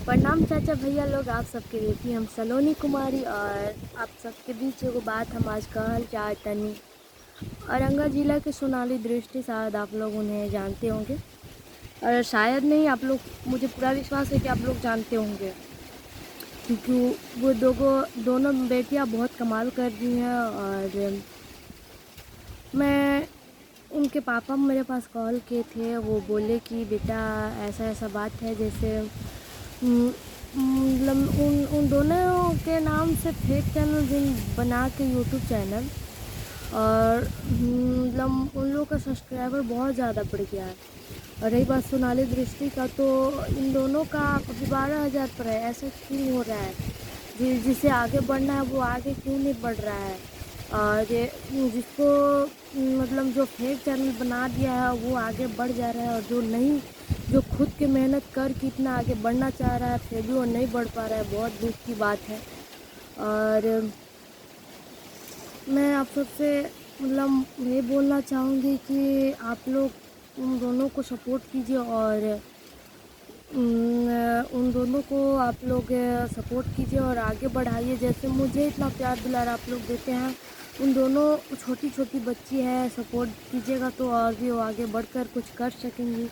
प्रणाम चाचा भैया लोग, आप सबके बेटी हम सलोनी कुमारी और आप सबके बीच एगो बात हम आज कहल चाहतनी। औरंगा जिला के सोनाली दृष्टि, शायद आप लोग उन्हें जानते होंगे और शायद नहीं, आप लोग, मुझे पूरा विश्वास है कि आप लोग जानते होंगे, क्योंकि वो दोनों बेटियां बहुत कमाल कर रही हैं। और मैं उनके पापा मेरे पास कॉल किए थे, वो बोले कि बेटा ऐसा ऐसा बात है, जैसे मतलब उन दोनों के नाम से फेक चैनल जिन बना के यूट्यूब चैनल, और मतलब उन लोगों का सब्सक्राइबर बहुत ज़्यादा बढ़ गया है। और रही बात सोनाली दृष्टि का, तो इन दोनों का अभी 12,000 पर है। ऐसा क्यों हो रहा है? जिसे आगे बढ़ना है वो आगे क्यों नहीं बढ़ रहा है? और ये जिसको मतलब जो फेक चैनल बना दिया है वो आगे बढ़ जा रहा है, और जो नहीं, जो खुद के मेहनत कर के इतना आगे बढ़ना चाह रहा है फिर भी वो नहीं बढ़ पा रहा है, बहुत दुख की बात है। और मैं आप सबसे मतलब ये बोलना चाहूँगी कि आप लोग उन दोनों को सपोर्ट कीजिए, और उन दोनों को आप लोग सपोर्ट कीजिए और आगे बढ़ाइए। जैसे मुझे इतना प्यार दुलार आप लोग देते हैं, उन दोनों छोटी छोटी बच्ची है, सपोर्ट कीजिएगा तो और भी वो आगे बढ़कर कुछ कर सकेंगी।